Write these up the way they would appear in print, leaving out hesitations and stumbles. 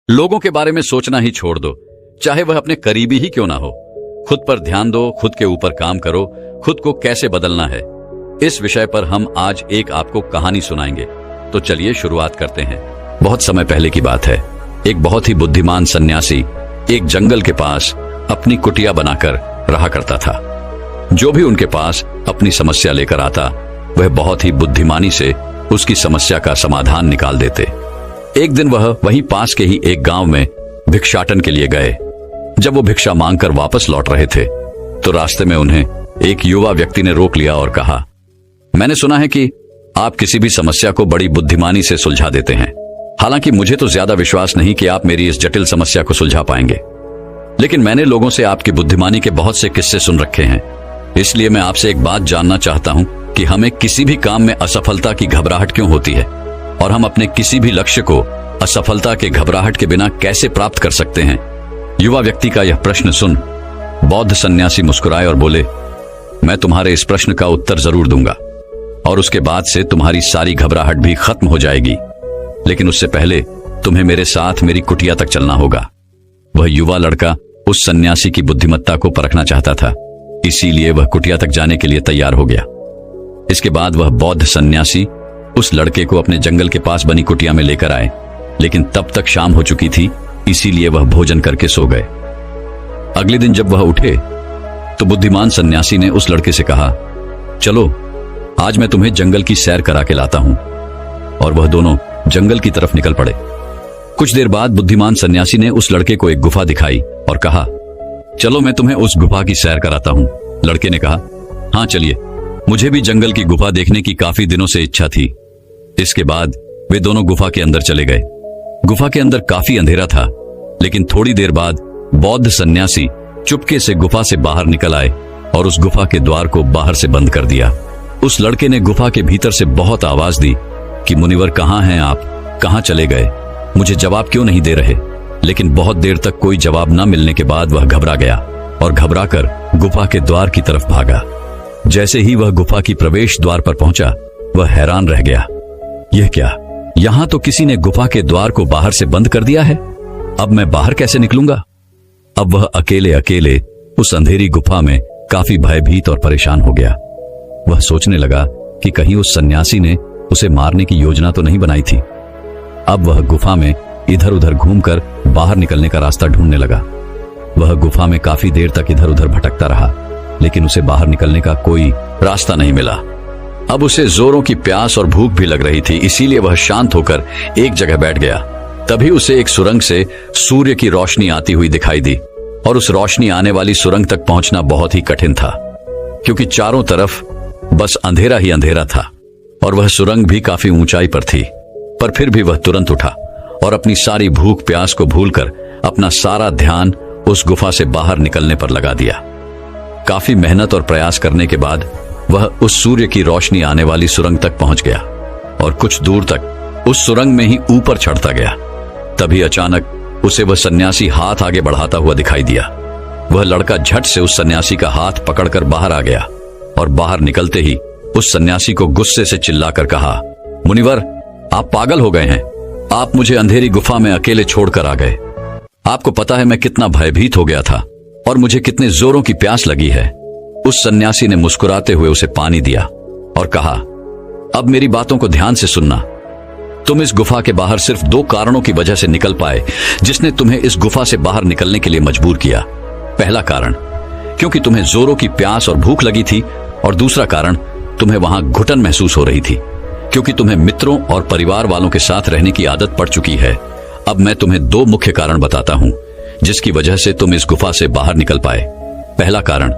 लोगों के बारे में सोचना ही छोड़ दो, चाहे वह अपने करीबी ही क्यों ना हो। खुद पर ध्यान दो, खुद के ऊपर काम करो, खुद को कैसे बदलना है, इस विषय पर हम आज एक आपको कहानी सुनाएंगे। तो चलिए शुरुआत करते हैं। बहुत समय पहले की बात है। एक बहुत ही बुद्धिमान सन्यासी एक जंगल के पास अपनी कुटिया बनाकर रहा करता था। जो भी उनके पास अपनी समस्या लेकर आता, वह बहुत ही बुद्धिमानी से उसकी समस्या का समाधान निकाल देते। एक दिन वह वहीं पास के ही एक गांव में भिक्षाटन के लिए गए। जब वो भिक्षा मांगकर वापस लौट रहे थे, तो रास्ते में उन्हें एक युवा व्यक्ति ने रोक लिया और कहा, मैंने सुना है कि आप किसी भी समस्या को बड़ी बुद्धिमानी से सुलझा देते हैं। हालांकि मुझे तो ज्यादा विश्वास नहीं कि आप मेरी इस जटिल समस्या को सुलझा पाएंगे, लेकिन मैंने लोगों से आपकी बुद्धिमानी के बहुत से किस्से सुन रखे हैं। इसलिए मैं आपसे एक बात जानना चाहता हूं कि हमें किसी भी काम में असफलता की घबराहट क्यों होती है, और हम अपने किसी भी लक्ष्य को असफलता के घबराहट के बिना कैसे प्राप्त कर सकते हैं। युवा व्यक्ति का यह प्रश्न सुन बौद्ध सन्यासी मुस्कुराए और बोले, मैं तुम्हारे इस प्रश्न का उत्तर जरूर दूंगा, और उसके बाद से तुम्हारी सारी घबराहट भी खत्म हो जाएगी। लेकिन उससे पहले तुम्हें मेरे साथ मेरी कुटिया तक चलना होगा। वह युवा लड़का उस सन्यासी की बुद्धिमत्ता को परखना चाहता था, इसीलिए वह कुटिया तक जाने के लिए तैयार हो गया। इसके बाद वह बौद्ध सन्यासी उस लड़के को अपने जंगल के पास बनी कुटिया में लेकर आए, लेकिन तब तक शाम हो चुकी थी, इसीलिए वह भोजन करके सो गए। अगले दिन जब वह उठे, तो बुद्धिमान सन्यासी ने उस लड़के से कहा, चलो आज मैं तुम्हें जंगल की सैर करा के लाता हूं। और वह दोनों जंगल की तरफ निकल पड़े। कुछ देर बाद बुद्धिमान सन्यासी ने उस लड़के को एक गुफा दिखाई और कहा, चलो मैं तुम्हें उस गुफा की सैर कराता हूं। लड़के ने कहा, हाँ चलिए, मुझे भी जंगल की गुफा देखने की काफी दिनों से इच्छा थी। इसके बाद वे दोनों गुफा के अंदर चले गए। गुफा के अंदर काफी अंधेरा था, लेकिन थोड़ी देर बाद बौद्ध सन्यासी चुपके से गुफा से बाहर निकल आए और उस गुफा के द्वार को बाहर से बंद कर दिया। उस लड़के ने गुफा के भीतर से बहुत आवाज दी कि मुनिवर कहाँ हैं आप, कहाँ चले गए, मुझे जवाब क्यों नहीं दे रहे। लेकिन बहुत देर तक कोई जवाब न मिलने के बाद वह घबरा गया और घबराकर गुफा के द्वार की तरफ भागा। जैसे ही वह गुफा की प्रवेश द्वार पर पहुंचा, वह हैरान रह गया। यह क्या, यहां तो किसी ने गुफा के द्वार को बाहर से बंद कर दिया है। अब मैं बाहर कैसे निकलूंगा। अब वह अकेले अकेले उस अंधेरी गुफा में काफी भयभीत और परेशान हो गया। वह सोचने लगा कि कहीं उस सन्यासी ने उसे मारने की योजना तो नहीं बनाई थी। अब वह गुफा में इधर उधर घूमकर बाहर निकलने का रास्ता ढूंढने लगा। वह गुफा में काफी देर तक इधर उधर भटकता रहा, लेकिन उसे बाहर निकलने का कोई रास्ता नहीं मिला। अब उसे जोरों की प्यास और भूख भी लग रही थी, इसीलिए वह शांत होकर एक जगह बैठ गया। तभी उसे एक सुरंग से सूर्य की रोशनी आती हुई दिखाई दी, और उस रोशनी आने वाली सुरंग तक पहुंचना बहुत ही कठिन था, क्योंकि चारों तरफ बस अंधेरा ही अंधेरा था, और वह सुरंग भी काफी ऊंचाई पर थी। पर फिर भी वह तुरंत उठा और अपनी सारी भूख प्यास को भूलकर अपना सारा ध्यान उस गुफा से बाहर निकलने पर लगा दिया। काफी मेहनत और प्रयास करने के बाद वह उस सूर्य की रोशनी आने वाली सुरंग तक पहुंच गया, और कुछ दूर तक उस सुरंग में ही ऊपर चढ़ता गया। तभी अचानक उसे वह सन्यासी हाथ आगे बढ़ाता हुआ दिखाई दिया। वह लड़का झट से उस सन्यासी का हाथ पकड़कर बाहर आ गया, और बाहर निकलते ही उस सन्यासी को गुस्से से चिल्लाकर कहा, मुनिवर आप पागल हो गए हैं, आप मुझे अंधेरी गुफा में अकेले छोड़कर आ गए। आपको पता है मैं कितना भयभीत हो गया था और मुझे कितने जोरों की प्यास लगी है। उस सन्यासी ने मुस्कुराते हुए उसे पानी दिया और कहा, अब मेरी बातों को ध्यान से सुनना। तुम इस गुफा के बाहर सिर्फ दो कारणों की वजह से निकल पाए, जिसने तुम्हें इस गुफा से बाहर निकलने के लिए मजबूर किया। पहला कारण, क्योंकि तुम्हें जोरों की प्यास और भूख लगी थी, और दूसरा कारण, तुम्हें वहां घुटन महसूस हो रही थी, क्योंकि तुम्हें मित्रों और परिवार वालों के साथ रहने की आदत पड़ चुकी है। अब मैं तुम्हें दो मुख्य कारण बताता हूं, जिसकी वजह से तुम इस गुफा से बाहर निकल पाए। पहला कारण,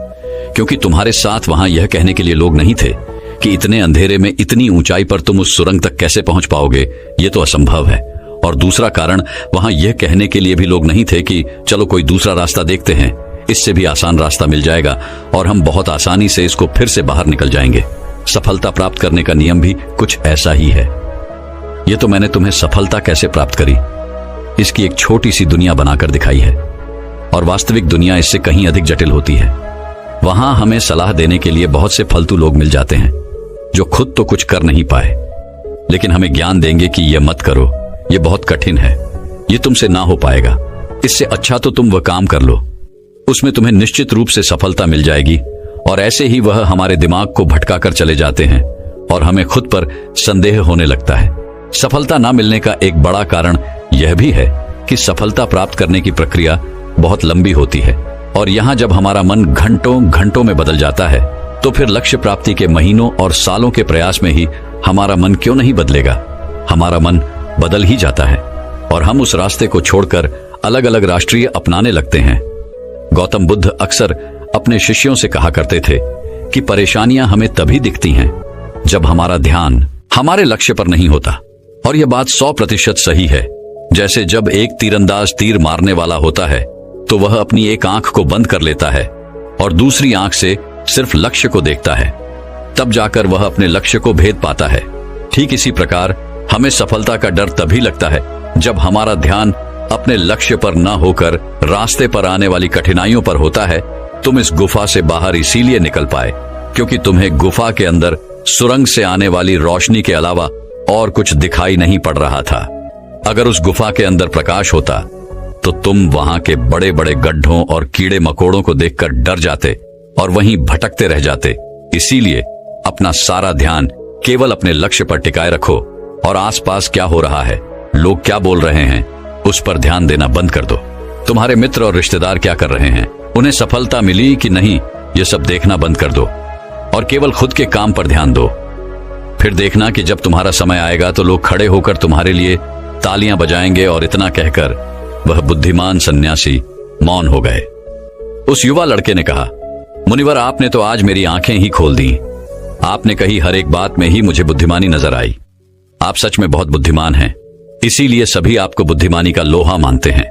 क्योंकि तुम्हारे साथ वहां यह कहने के लिए लोग नहीं थे कि इतने अंधेरे में इतनी ऊंचाई पर तुम उस सुरंग तक कैसे पहुंच पाओगे, ये तो असंभव है। और दूसरा कारण, वहां यह कहने के लिए भी लोग नहीं थे कि चलो कोई दूसरा रास्ता देखते हैं, इससे भी आसान रास्ता मिल जाएगा और हम बहुत आसानी से इसको फिर से बाहर निकल जाएंगे। सफलता प्राप्त करने का नियम भी कुछ ऐसा ही है। यह तो मैंने तुम्हें सफलता कैसे प्राप्त करी, इसकी एक छोटी सी दुनिया बनाकर दिखाई है, और वास्तविक दुनिया इससे कहीं अधिक जटिल होती है। वहां हमें सलाह देने के लिए बहुत से फालतू लोग मिल जाते हैं, जो खुद तो कुछ कर नहीं पाए, लेकिन हमें ज्ञान देंगे कि यह मत करो, यह बहुत कठिन है, ये तुमसे ना हो पाएगा, इससे अच्छा तो तुम वह काम कर लो, उसमें तुम्हें निश्चित रूप से सफलता मिल जाएगी। और ऐसे ही वह हमारे दिमाग को भटका कर चले जाते हैं और हमें खुद पर संदेह होने लगता है। सफलता ना मिलने का एक बड़ा कारण यह भी है कि सफलता प्राप्त करने की प्रक्रिया बहुत लंबी होती है, और यहाँ जब हमारा मन घंटों घंटों में बदल जाता है तो फिर लक्ष्य प्राप्ति के महीनों और सालों के प्रयास में ही हमारा मन क्यों नहीं बदलेगा। हमारा मन बदल ही जाता है और हम उस रास्ते को छोड़कर अलग अलग राष्ट्रीय अपनाने लगते हैं। गौतम बुद्ध अक्सर अपने शिष्यों से कहा करते थे कि परेशानियां हमें तभी दिखती हैं जब हमारा ध्यान हमारे लक्ष्य पर नहीं होता। और यह बात 100% सही है। जैसे जब एक तीरंदाज तीर मारने वाला होता है तो वह अपनी एक आंख को बंद कर लेता है और दूसरी आंख से सिर्फ लक्ष्य को देखता है, तब जाकर वह अपने लक्ष्य को भेद पाता है। ठीक इसी प्रकार हमें सफलता का डर तभी लगता है जब हमारा ध्यान अपने लक्ष्य पर न होकर रास्ते पर आने वाली कठिनाइयों पर होता है। तुम इस गुफा से बाहर इसीलिए निकल पाए क्योंकि तुम्हें गुफा के अंदर सुरंग से आने वाली रोशनी के अलावा और कुछ दिखाई नहीं पड़ रहा था। अगर उस गुफा के अंदर प्रकाश होता तो तुम वहां के बड़े बड़े गड्ढों और कीड़े मकोड़ों को देखकर डर जाते और वहीं भटकते रह जाते। इसीलिए अपना सारा ध्यान केवल अपने लक्ष्य पर टिकाए रखो और आसपास क्या हो रहा है, लोग क्या बोल रहे हैं, उस पर ध्यान देना बंद कर दो। तुम्हारे मित्र और रिश्तेदार क्या कर रहे हैं, उन्हें सफलता मिली कि नहीं, ये सब देखना बंद कर दो और केवल खुद के काम पर ध्यान दो। फिर देखना कि जब तुम्हारा समय आएगा तो लोग खड़े होकर तुम्हारे लिए तालियां बजाएंगे। और इतना कहकर वह बुद्धिमान सन्यासी मौन हो गए। उस युवा लड़के ने कहा, मुनिवर, आपने तो आज मेरी आंखें ही खोल दी। आपने कही हर एक बात में ही मुझे बुद्धिमानी नजर आई। आप सच में बहुत बुद्धिमान हैं, इसीलिए सभी आपको बुद्धिमानी का लोहा मानते हैं।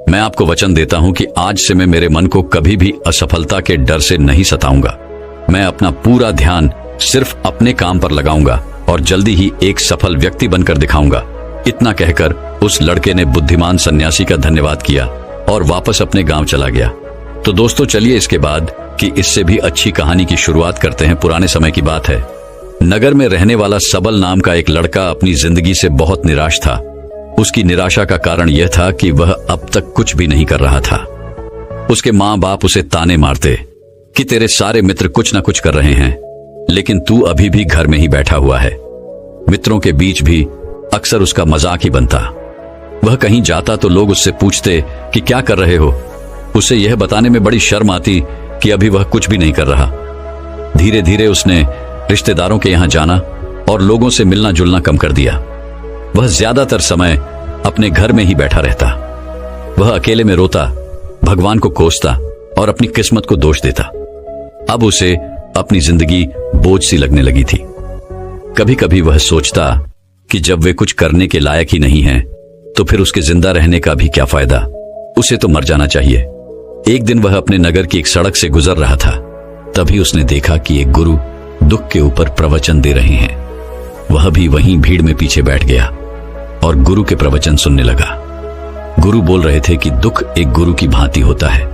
मैं आपको वचन देता हूं कि आज से मैं मेरे मन को कभी भी असफलता के डर से नहीं सताऊंगा। मैं अपना पूरा ध्यान सिर्फ अपने काम पर लगाऊंगा और जल्दी ही एक सफल व्यक्ति बनकर दिखाऊंगा। इतना कहकर उस लड़के ने बुद्धिमान सन्यासी का धन्यवाद किया और वापस अपने गांव चला गया। तो दोस्तों, चलिए इसके बाद की इससे भी अच्छी कहानी की शुरुआत करते हैं। पुराने समय की बात है। नगर में रहने वाला सबल नाम का एक लड़का अपनी जिंदगी से बहुत निराश था। उसकी निराशा का कारण यह था कि वह अब तक कुछ भी नहीं कर रहा था। उसके माँ बाप उसे ताने मारते कि तेरे सारे मित्र कुछ न कुछ कर रहे हैं, लेकिन तू अभी भी घर में ही बैठा हुआ है। मित्रों के बीच भी अक्सर उसका मजाक ही बनता। वह कहीं जाता तो लोग उससे पूछते कि क्या कर रहे हो। उसे यह बताने में बड़ी शर्म आती कि अभी वह कुछ भी नहीं कर रहा। धीरे धीरे उसने रिश्तेदारों के यहां जाना और लोगों से मिलना जुलना कम कर दिया। वह ज्यादातर समय अपने घर में ही बैठा रहता। वह अकेले में रोता, भगवान को कोसता और अपनी किस्मत को दोष देता। अब उसे अपनी जिंदगी बोझ सी लगने लगी थी। कभी कभी वह सोचता कि जब वे कुछ करने के लायक ही नहीं हैं, तो फिर उसके जिंदा रहने का भी क्या फायदा, उसे तो मर जाना चाहिए। एक दिन वह अपने नगर की एक सड़क से गुजर रहा था। तभी उसने देखा कि एक गुरु दुख के ऊपर प्रवचन दे रहे हैं। वह भी वहीं भीड़ में पीछे बैठ गया और गुरु के प्रवचन सुनने लगा। गुरु बोल रहे थे कि दुख एक गुरु की भांति होता है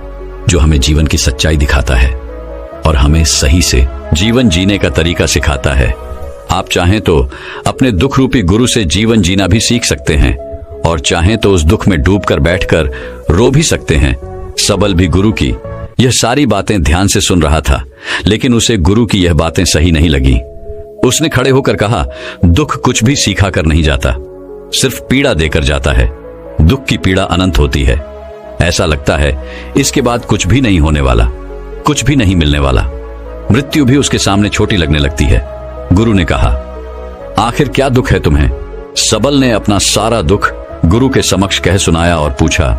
जो हमें जीवन की सच्चाई दिखाता है और हमें सही से जीवन जीने का तरीका सिखाता है। आप चाहें तो अपने दुख रूपी गुरु से जीवन जीना भी सीख सकते हैं और चाहें तो उस दुख में डूबकर बैठकर रो भी सकते हैं। सबल भी गुरु की यह सारी बातें ध्यान से सुन रहा था, लेकिन उसे गुरु की यह बातें सही नहीं लगी। उसने खड़े होकर कहा, दुख कुछ भी सीखा कर नहीं जाता, सिर्फ पीड़ा देकर जाता है। दुख की पीड़ा अनंत होती है। ऐसा लगता है इसके बाद कुछ भी नहीं होने वाला, कुछ भी नहीं मिलने वाला। मृत्यु भी उसके सामने छोटी लगने लगती है। गुरु ने कहा, आखिर क्या दुख है तुम्हें? सबल ने अपना सारा दुख गुरु के समक्ष कह सुनाया और पूछा,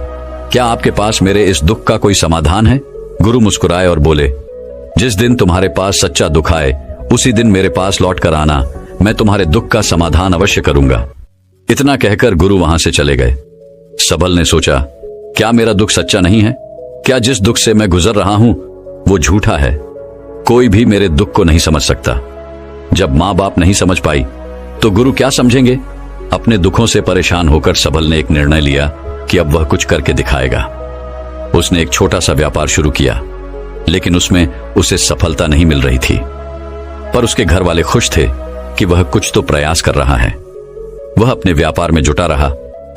क्या आपके पास मेरे इस दुख का कोई समाधान है? गुरु मुस्कुराए और बोले, जिस दिन तुम्हारे पास सच्चा दुख आए उसी दिन मेरे पास लौट कर आना, मैं तुम्हारे दुख का समाधान अवश्य करूंगा। इतना कहकर गुरु वहां से चले गए। सबल ने सोचा, क्या मेरा दुख सच्चा नहीं है? क्या जिस दुख से मैं गुजर रहा हूं वो झूठा है? कोई भी मेरे दुख को नहीं समझ सकता। जब माँ बाप नहीं समझ पाई तो गुरु क्या समझेंगे? अपने दुखों से परेशान होकर सबल ने एक निर्णय लिया कि अब वह कुछ करके दिखाएगा। उसने एक छोटा सा व्यापार शुरू किया, लेकिन उसमें उसे सफलता नहीं मिल रही थी। पर उसके घर वाले खुश थे कि वह कुछ तो प्रयास कर रहा है। वह अपने व्यापार में जुटा रहा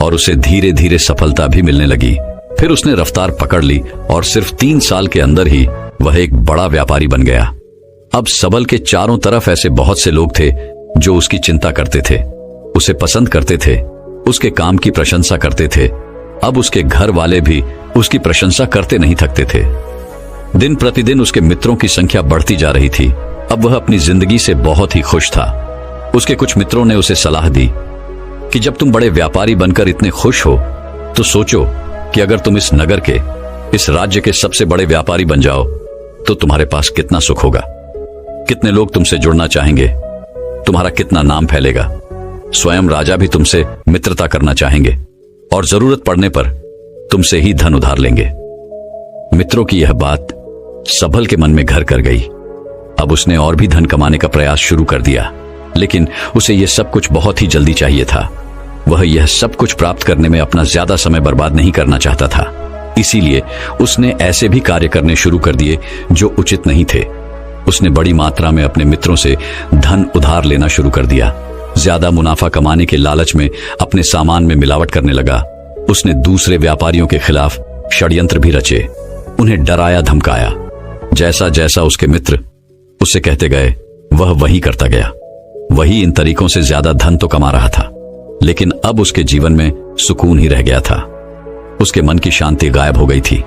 और उसे धीरे धीरे सफलता भी मिलने लगी। फिर उसने रफ्तार पकड़ ली और सिर्फ 3 साल के अंदर ही वह एक बड़ा व्यापारी बन गया। अब सबल के चारों तरफ ऐसे बहुत से लोग थे जो उसकी चिंता करते थे, उसे पसंद करते थे, उसके काम की प्रशंसा करते थे। अब उसके घर वाले भी उसकी प्रशंसा करते नहीं थकते थे। दिन प्रतिदिन उसके मित्रों की संख्या बढ़ती जा रही थी। अब वह अपनी जिंदगी से बहुत ही खुश था। उसके कुछ मित्रों ने उसे सलाह दी कि जब तुम बड़े व्यापारी बनकर इतने खुश हो तो सोचो कि अगर तुम इस नगर के, इस राज्य के सबसे बड़े व्यापारी बन जाओ तो तुम्हारे पास कितना सुख होगा, कितने लोग तुमसे जुड़ना चाहेंगे, तुम्हारा कितना नाम फैलेगा, स्वयं राजा भी तुमसे मित्रता करना चाहेंगे और जरूरत पड़ने पर तुमसे ही धन उधार लेंगे। मित्रों की यह बात सबल के मन में घर कर गई। अब उसने और भी धन कमाने का प्रयास शुरू कर दिया, लेकिन उसे यह सब कुछ बहुत ही जल्दी चाहिए था। वह यह सब कुछ प्राप्त करने में अपना ज्यादा समय बर्बाद नहीं करना चाहता था। इसीलिए उसने ऐसे भी कार्य करने शुरू कर दिए जो उचित नहीं थे। उसने बड़ी मात्रा में अपने मित्रों से धन उधार लेना शुरू कर दिया। ज्यादा मुनाफा कमाने के लालच में अपने सामान में मिलावट करने लगा। उसने दूसरे व्यापारियों के खिलाफ षड्यंत्र भी रचे, उन्हें डराया धमकाया। जैसा जैसा उसके मित्र उससे कहते गए वह वही करता गया। वही इन तरीकों से ज्यादा धन तो कमा रहा था, लेकिन अब उसके जीवन में सुकून ही रह गया था। उसके मन की शांति गायब हो गई थी।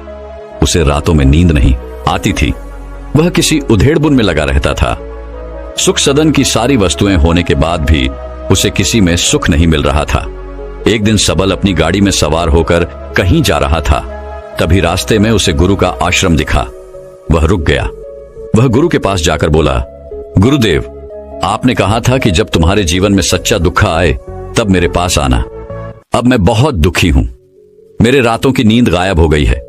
उसे रातों में नींद नहीं आती थी। वह किसी उधेड़बुन में लगा रहता था। सुख सदन की सारी वस्तुएं होने के बाद भी उसे किसी में सुख नहीं मिल रहा था। एक दिन सबल अपनी गाड़ी में सवार होकर कहीं जा रहा था। तभी रास्ते में उसे गुरु का आश्रम दिखा। वह रुक गया। वह गुरु के पास जाकर बोला, गुरुदेव, आपने कहा था कि जब तुम्हारे जीवन में सच्चा दुख आए तब मेरे पास आना। अब मैं बहुत दुखी हूं। मेरे रातों की नींद गायब हो गई है।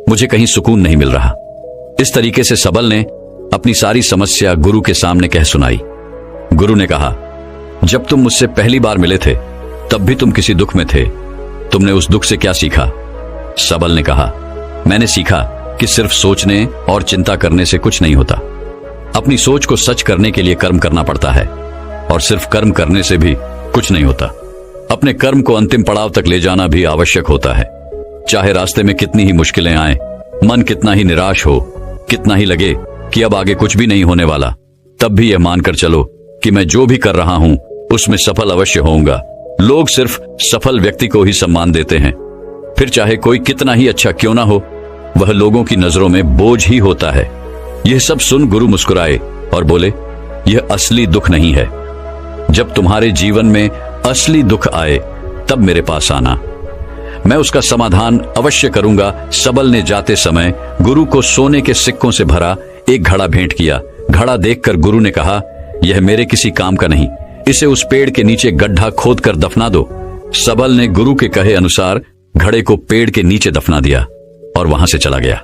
मुझे कहीं सुकून नहीं मिल रहा। इस तरीके से सबल ने अपनी सारी समस्या गुरु के सामने कह सुनाई। गुरु ने कहा, जब तुम मुझसे पहली बार मिले थे तब भी तुम किसी दुख में थे। तुमने उस दुख से क्या सीखा? सबल ने कहा, मैंने सीखा कि सिर्फ सोचने और चिंता करने से कुछ नहीं होता। अपनी सोच को सच करने के लिए कर्म करना पड़ता है, और सिर्फ कर्म करने से भी कुछ नहीं होता। अपने कर्म को अंतिम पड़ाव तक ले जाना भी आवश्यक होता है। चाहे रास्ते में कितनी ही मुश्किलें आए, मन कितना ही निराश हो, कितना ही लगे कि अब आगे कुछ भी नहीं होने वाला, तब भी यह मानकर चलो कि मैं जो भी कर रहा हूं उसमें सफल अवश्य होऊंगा। लोग सिर्फ सफल व्यक्ति को ही सम्मान देते हैं। फिर चाहे कोई कितना ही अच्छा क्यों ना हो, वह लोगों की नजरों में बोझ ही होता है। यह सब सुन गुरु मुस्कुराए और बोले, यह असली दुख नहीं है। जब तुम्हारे जीवन में असली दुख आए तब मेरे पास आना, मैं उसका समाधान अवश्य करूंगा। सबल ने जाते समय गुरु को सोने के सिक्कों से भरा एक घड़ा भेंट किया। घड़ा देखकर गुरु ने कहा, यह मेरे किसी काम का नहीं, इसे उस पेड़ के नीचे गड्ढा खोद कर दफना दो। सबल ने गुरु के कहे अनुसार घड़े को पेड़ के नीचे दफना दिया और वहां से चला गया।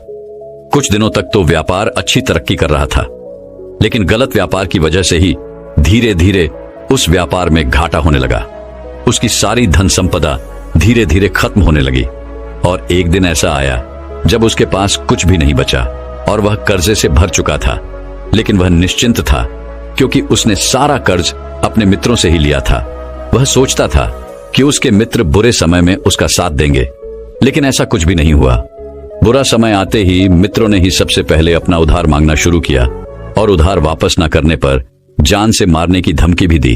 कुछ दिनों तक तो व्यापार अच्छी तरक्की कर रहा था, लेकिन गलत व्यापार की वजह से ही धीरे धीरे उस व्यापार में घाटा होने लगा। उसकी सारी धन संपदा धीरे धीरे खत्म होने लगी और एक दिन ऐसा आया जब उसके पास कुछ भी नहीं बचा और वह कर्जे से भर चुका था। लेकिन वह निश्चिंत था क्योंकि उसने सारा कर्ज अपने मित्रों से ही लिया था। वह सोचता था कि उसके मित्र बुरे समय में उसका साथ देंगे, लेकिन ऐसा कुछ भी नहीं हुआ। बुरा समय आते ही मित्रों ने ही सबसे पहले अपना उधार मांगना शुरू किया और उधार वापस न करने पर जान से मारने की धमकी भी दी।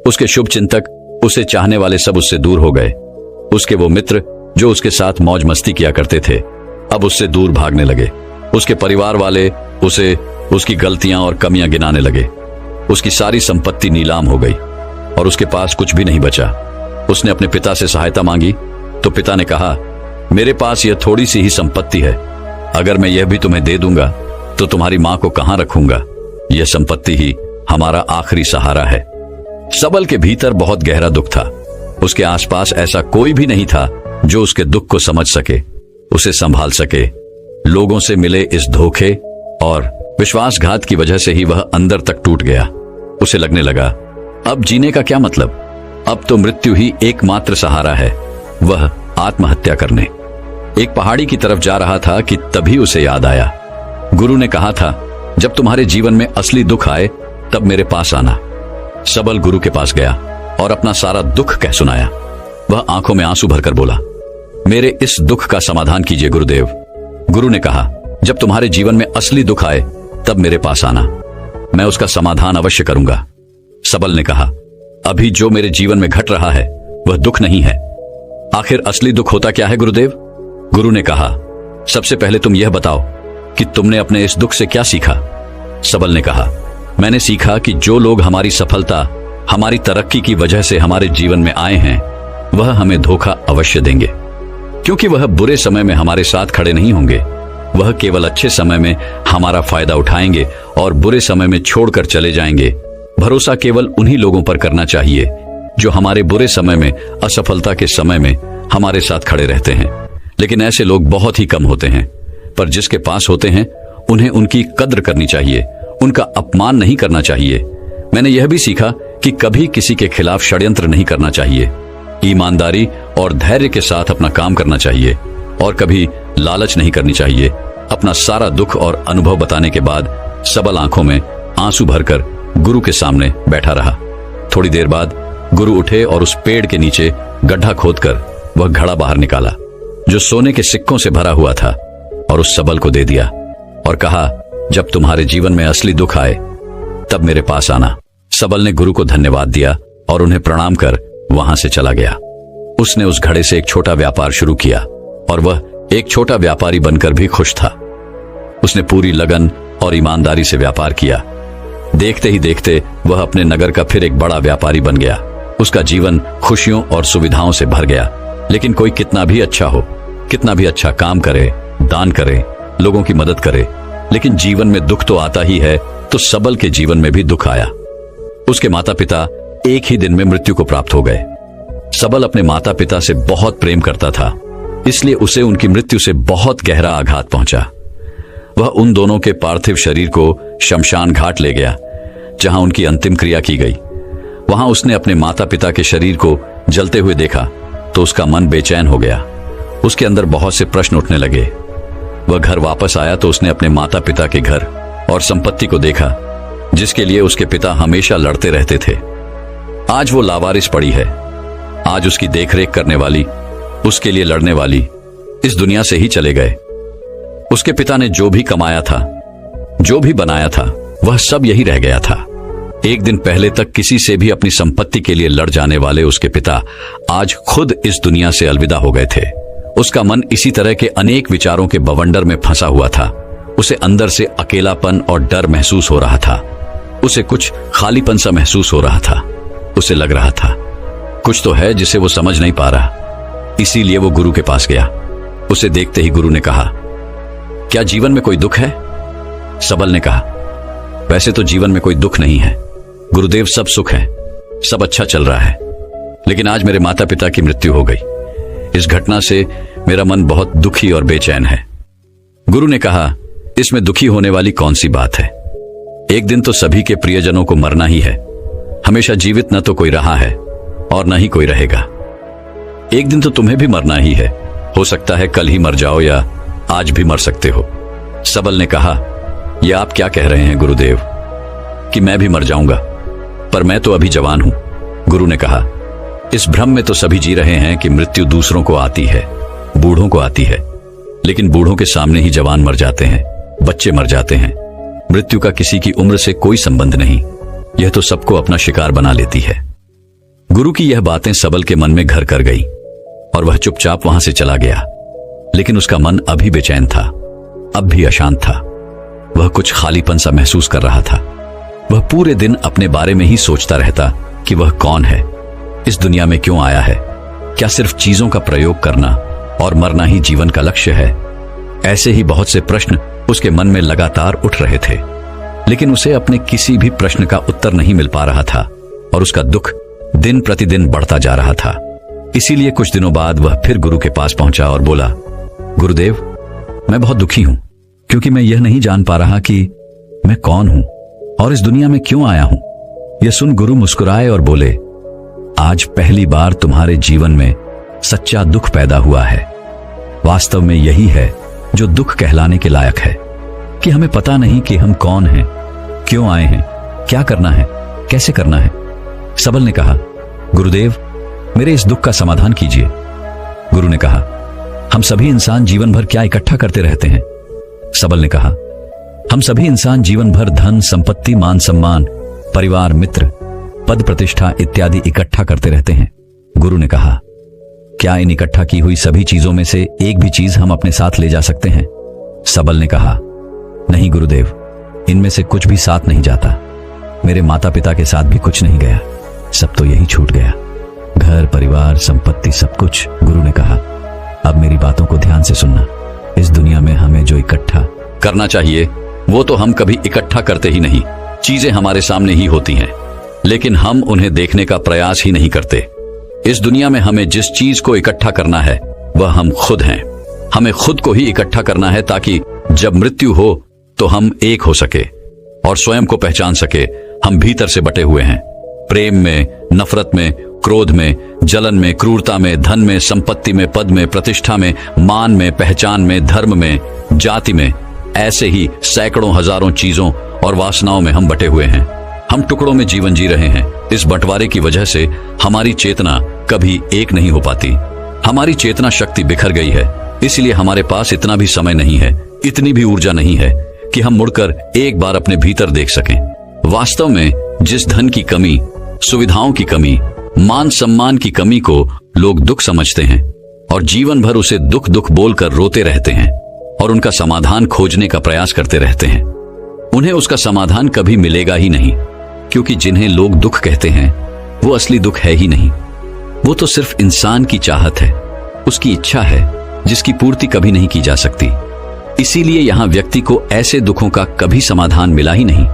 उसके शुभ चिंतक, उसे चाहने वाले सब उससे दूर हो गए। उसके वो मित्र जो उसके साथ मौज मस्ती किया करते थे अब उससे दूर भागने लगे। उसके परिवार वाले उसे उसकी गलतियां और कमियां गिनाने लगे। उसकी सारी संपत्ति नीलाम हो गई और उसके पास कुछ भी नहीं बचा। उसने अपने पिता से सहायता मांगी तो पिता ने कहा, मेरे पास यह थोड़ी सी ही संपत्ति है, अगर मैं यह भी तुम्हें दे दूंगा तो तुम्हारी मां को कहां रखूंगा? यह संपत्ति ही हमारा आखिरी सहारा है। सबल के भीतर बहुत गहरा दुख था। उसके आसपास ऐसा कोई भी नहीं था जो उसके दुख को समझ सके, उसे संभाल सके। लोगों से मिले इस धोखे और विश्वासघात की वजह से ही वह अंदर तक टूट गया। उसे लगने लगा, अब जीने का क्या मतलब? अब तो मृत्यु ही एकमात्र सहारा है। वह आत्महत्या करने एक पहाड़ी की तरफ जा रहा था कि तभी उसे याद आया, गुरु ने कहा था, जब तुम्हारे जीवन में असली दुख आए तब मेरे पास आना। सबल गुरु के पास गया और अपना सारा दुख कह सुनाया। वह आंखों में आंसू भरकर बोला, मेरे इस दुख का समाधान कीजिए गुरुदेव। गुरु ने कहा, जब तुम्हारे जीवन में असली दुख आए तब मेरे पास आना, मैं उसका समाधान अवश्य करूंगा। सबल ने कहा, अभी जो मेरे जीवन में घट रहा है वह दुख नहीं है। आखिर असली दुख होता क्या है गुरुदेव? गुरु ने कहा, सबसे पहले तुम यह बताओ कि तुमने अपने इस दुख से क्या सीखा। सबल ने कहा, मैंने सीखा कि जो लोग हमारी सफलता, हमारी तरक्की की वजह से हमारे जीवन में आए हैं वह हमें धोखा अवश्य देंगे, क्योंकि वह बुरे समय में हमारे साथ खड़े नहीं होंगे। वह केवल अच्छे समय में हमारा फायदा उठाएंगे और बुरे समय में छोड़कर चले जाएंगे। भरोसा केवल उन्हीं लोगों पर करना चाहिए जो हमारे बुरे समय में, असफलता के समय में हमारे साथ खड़े रहते हैं। लेकिन ऐसे लोग बहुत ही कम होते हैं, पर जिसके पास होते हैं उन्हें उनकी कद्र करनी चाहिए, उनका अपमान नहीं करना चाहिए। मैंने यह भी सीखा कि कभी किसी के खिलाफ षड्यंत्र नहीं करना चाहिए, ईमानदारी और धैर्य के साथ अपना काम करना चाहिए और कभी लालच नहीं करनी चाहिए। अपना सारा दुख और अनुभव बताने के बाद सबल आंखों में आंसू भरकर गुरु के सामने बैठा रहा। थोड़ी देर बाद गुरु उठे और उस पेड़ के नीचे गड्ढा खोदकर वह घड़ा बाहर निकाला जो सोने के सिक्कों से भरा हुआ था और उस सबल को दे दिया और कहा, जब तुम्हारे जीवन में असली दुख आए तब मेरे पास आना। सबल ने गुरु को धन्यवाद दिया और उन्हें प्रणाम कर वहां से चला गया। उसने उस घड़े से एक छोटा व्यापार शुरू किया और वह एक छोटा व्यापारी बनकर भी खुश था। उसने पूरी लगन और ईमानदारी से व्यापार किया। देखते ही देखते वह अपने नगर का फिर एक बड़ा व्यापारी बन गया। उसका जीवन खुशियों और सुविधाओं से भर गया। लेकिन कोई कितना भी अच्छा हो, कितना भी अच्छा काम करे, दान करे, लोगों की मदद करे, लेकिन जीवन में दुख तो आता ही है। तो सबल के जीवन में भी दुख आया। उसके माता पिता एक ही दिन में मृत्यु को प्राप्त हो गए। सबल अपने माता पिता से बहुत प्रेम करता था, इसलिए उसे उनकी मृत्यु से बहुत गहरा आघात पहुंचा। वह उन दोनों के पार्थिव शरीर को शमशान घाट ले गया, जहां उनकी अंतिम क्रिया की गई। वहां उसने अपने माता पिता के शरीर को जलते हुए देखा तो उसका मन बेचैन हो गया। उसके अंदर बहुत से प्रश्न उठने लगे। वह घर वापस आया तो उसने अपने माता पिता के घर और संपत्ति को देखा, जिसके लिए उसके पिता हमेशा लड़ते रहते थे। आज वो लावारिस पड़ी है। आज उसकी देखरेख करने वाली, उसके लिए लड़ने वाली इस दुनिया से ही चले गए। उसके पिता ने जो भी कमाया था, जो भी बनाया था, वह सब यही रह गया था। एक दिन पहले तक किसी से भी अपनी संपत्ति के लिए लड़ जाने वाले उसके पिता आज खुद इस दुनिया से अलविदा हो गए थे। उसका मन इसी तरह के अनेक विचारों के बवंडर में फंसा हुआ था। उसे अंदर से अकेलापन और डर महसूस हो रहा था। उसे कुछ खालीपन सा महसूस हो रहा था। उसे लग रहा था कुछ तो है जिसे वो समझ नहीं पा रहा। इसीलिए वो गुरु के पास गया। उसे देखते ही गुरु ने कहा, क्या जीवन में कोई दुख है? सबल ने कहा, वैसे तो जीवन में कोई दुख नहीं है गुरुदेव, सब सुख है, सब अच्छा चल रहा है। लेकिन आज मेरे माता पिता की मृत्यु हो गई। इस घटना से मेरा मन बहुत दुखी और बेचैन है। गुरु ने कहा, इसमें दुखी होने वाली कौन सी बात है? एक दिन तो सभी के प्रियजनों को मरना ही है। हमेशा जीवित न तो कोई रहा है और न ही कोई रहेगा। एक दिन तो तुम्हें भी मरना ही है। हो सकता है कल ही मर जाओ या आज भी मर सकते हो। सबल ने कहा, यह आप क्या कह रहे हैं गुरुदेव कि मैं भी मर जाऊंगा? पर मैं तो अभी जवान हूं। गुरु ने कहा, इस भ्रम में तो सभी जी रहे हैं कि मृत्यु दूसरों को आती है, बूढ़ों को आती है। लेकिन बूढ़ों के सामने ही जवान मर जाते हैं, बच्चे मर जाते हैं। मृत्यु का किसी की उम्र से कोई संबंध नहीं। यह तो सबको अपना शिकार बना लेती है। गुरु की यह बातें सबल के मन में घर कर गई और वह चुपचाप वहां से चला गया। लेकिन उसका मन अभी बेचैन था, अब भी अशांत था। वह कुछ खालीपन सा महसूस कर रहा था। वह पूरे दिन अपने बारे में ही सोचता रहता कि वह कौन है, इस दुनिया में क्यों आया है। क्या सिर्फ चीजों का प्रयोग करना और मरना ही जीवन का लक्ष्य है? ऐसे ही बहुत से प्रश्न उसके मन में लगातार उठ रहे थे, लेकिन उसे अपने किसी भी प्रश्न का उत्तर नहीं मिल पा रहा था और उसका दुख दिन प्रतिदिन बढ़ता जा रहा था। इसीलिए कुछ दिनों बाद वह फिर गुरु के पास पहुंचा और बोला, गुरुदेव, मैं बहुत दुखी हूं क्योंकि मैं यह नहीं जान पा रहा कि मैं कौन हूं और इस दुनिया में क्यों आया हूं। यह सुन गुरु मुस्कुराए और बोले, आज पहली बार तुम्हारे जीवन में सच्चा दुख पैदा हुआ है। वास्तव में यही है जो दुख कहलाने के लायक है कि हमें पता नहीं कि हम कौन हैं, क्यों आए हैं, क्या करना है, कैसे करना है। सबल ने कहा, गुरुदेव, मेरे इस दुख का समाधान कीजिए। गुरु ने कहा, हम सभी इंसान जीवन भर क्या इकट्ठा करते रहते हैं? सबल ने कहा, हम सभी इंसान जीवन भर धन, संपत्ति, मान सम्मान, परिवार, मित्र, पद प्रतिष्ठा इत्यादि इकट्ठा करते रहते हैं। गुरु ने कहा, क्या इन इकट्ठा की हुई सभी चीजों में से एक भी चीज हम अपने साथ ले जा सकते हैं? सबल ने कहा, नहीं गुरुदेव, इनमें से कुछ भी साथ नहीं जाता। मेरे माता पिता के साथ भी कुछ नहीं गया, सब तो यही छूट गया, घर, परिवार, संपत्ति, सब कुछ। गुरु ने कहा, अब मेरी बातों को ध्यान से सुनना। इस दुनिया में हमें जो इकट्ठा करना चाहिए वो तो हम कभी इकट्ठा करते ही नहीं। चीजें हमारे सामने ही होती हैं, लेकिन हम उन्हें देखने का प्रयास ही नहीं करते। इस दुनिया में हमें जिस चीज को इकट्ठा करना है वह हम खुद हैं। हमें खुद को ही इकट्ठा करना है ताकि जब मृत्यु हो तो हम एक हो सके और स्वयं को पहचान सके। हम भीतर से बटे हुए हैं, प्रेम में, नफरत में, क्रोध में, जलन में, क्रूरता में, धन में, संपत्ति में, पद में, प्रतिष्ठा में, मान में, पहचान में, धर्म में, जाति में, ऐसे ही सैकड़ों हजारों चीजों और वासनाओं में हम बटे हुए हैं। हम टुकड़ों में जीवन जी रहे हैं। इस बंटवारे की वजह से हमारी चेतना कभी एक नहीं हो पाती। हमारी चेतना शक्ति बिखर गई है, इसलिए हमारे पास इतना भी समय नहीं है, इतनी भी ऊर्जा नहीं है कि हम मुड़कर एक बार अपने भीतर देख सकें। वास्तव में जिस धन की कमी, सुविधाओं की कमी, मान सम्मान की कमी को लोग दुख समझते हैं और जीवन भर उसे दुख दुख बोलकर रोते रहते हैं और उनका समाधान खोजने का प्रयास करते रहते हैं, उन्हें उसका समाधान कभी मिलेगा ही नहीं, क्योंकि जिन्हें लोग दुख कहते हैं वो असली दुख है ही नहीं। वो तो सिर्फ इंसान की चाहत है, उसकी इच्छा है, जिसकी पूर्ति कभी नहीं की जा सकती। इसीलिए यहां व्यक्ति को ऐसे दुखों का कभी समाधान मिला ही नहीं।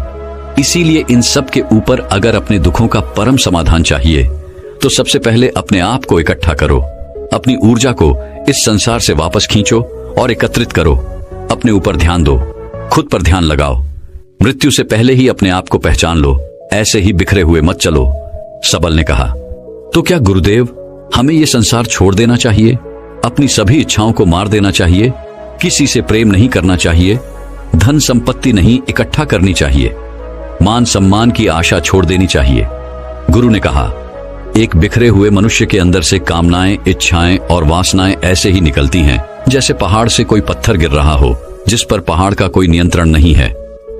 इसीलिए इन सब के ऊपर अगर अपने दुखों का परम समाधान चाहिए तो सबसे पहले अपने आप को इकट्ठा करो, अपनी ऊर्जा को इस संसार से वापस खींचो और एकत्रित करो। अपने ऊपर ध्यान दो, खुद पर ध्यान लगाओ। मृत्यु से पहले ही अपने आप को पहचान लो, ऐसे ही बिखरे हुए मत चलो। सबल ने कहा, तो क्या गुरुदेव हमें यह संसार छोड़ देना चाहिए? अपनी सभी इच्छाओं को मार देना चाहिए? किसी से प्रेम नहीं करना चाहिए? धन संपत्ति नहीं इकट्ठा करनी चाहिए? मान सम्मान की आशा छोड़ देनी चाहिए? गुरु ने कहा, एक बिखरे हुए मनुष्य के अंदर से कामनाएं, इच्छाएं और वासनाएं ऐसे ही निकलती हैं जैसे पहाड़ से कोई पत्थर गिर रहा हो, जिस पर पहाड़ का कोई नियंत्रण नहीं है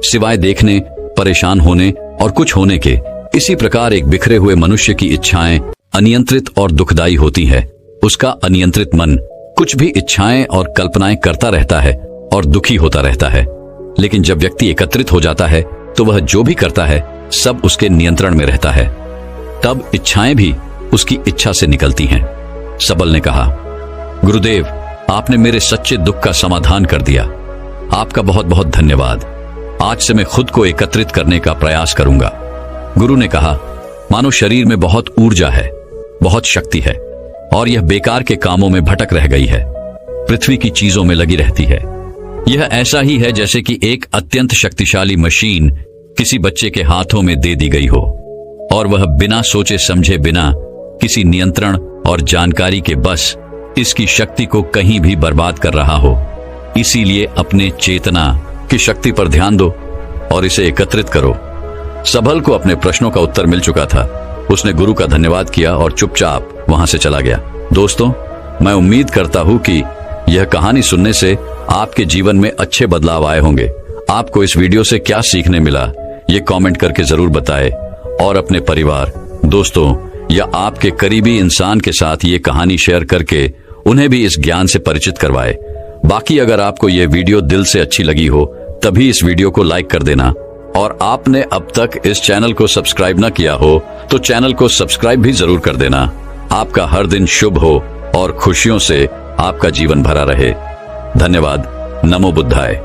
सिवाय देखने, परेशान होने और कुछ होने के। इसी प्रकार एक बिखरे हुए मनुष्य की इच्छाएं अनियंत्रित और दुखदायी होती है। उसका अनियंत्रित मन कुछ भी इच्छाएं और कल्पनाएं करता रहता है और दुखी होता रहता है। लेकिन जब व्यक्ति एकत्रित हो जाता है तो वह जो भी करता है सब उसके नियंत्रण में रहता है, तब इच्छाएं भी उसकी इच्छा से निकलती हैं। सबल ने कहा, गुरुदेव आपने मेरे सच्चे दुख का समाधान कर दिया। आपका बहुत बहुत धन्यवाद। आज से मैं खुद को एकत्रित करने का प्रयास करूंगा। गुरु ने कहा, मानो शरीर में बहुत ऊर्जा है, बहुत शक्ति है और यह बेकार के कामों में भटक रह गई है, पृथ्वी की चीजों में लगी रहती है। यह ऐसा ही है जैसे कि एक अत्यंत शक्तिशाली मशीन किसी बच्चे के हाथों में दे दी गई हो और वह बिना सोचे समझे, बिना किसी नियंत्रण और जानकारी के बस इसकी शक्ति को कहीं भी बर्बाद कर रहा हो। इसीलिए अपने चेतना की शक्ति पर ध्यान दो और इसे एकत्रित करो। सबल को अपने प्रश्नों का उत्तर मिल चुका था। उसने गुरु का धन्यवाद किया और चुपचाप वहां से चला गया। दोस्तों, मैं उम्मीद करता हूं कि यह कहानी सुनने से आपके जीवन में अच्छे बदलाव आए होंगे। आपको इस वीडियो से क्या सीखने मिला ये कमेंट करके जरूर बताएं और अपने परिवार, दोस्तों या आपके करीबी इंसान के साथ ये कहानी शेयर करके उन्हें भी इस ज्ञान से परिचित करवाएं। बाकी अगर आपको ये वीडियो दिल से अच्छी लगी हो तभी इस वीडियो को लाइक कर देना और आपने अब तक इस चैनल को सब्सक्राइब न किया हो तो चैनल को सब्सक्राइब भी जरूर कर देना। आपका हर दिन शुभ हो और खुशियों से आपका जीवन भरा रहे। धन्यवाद। नमो बुद्धाय।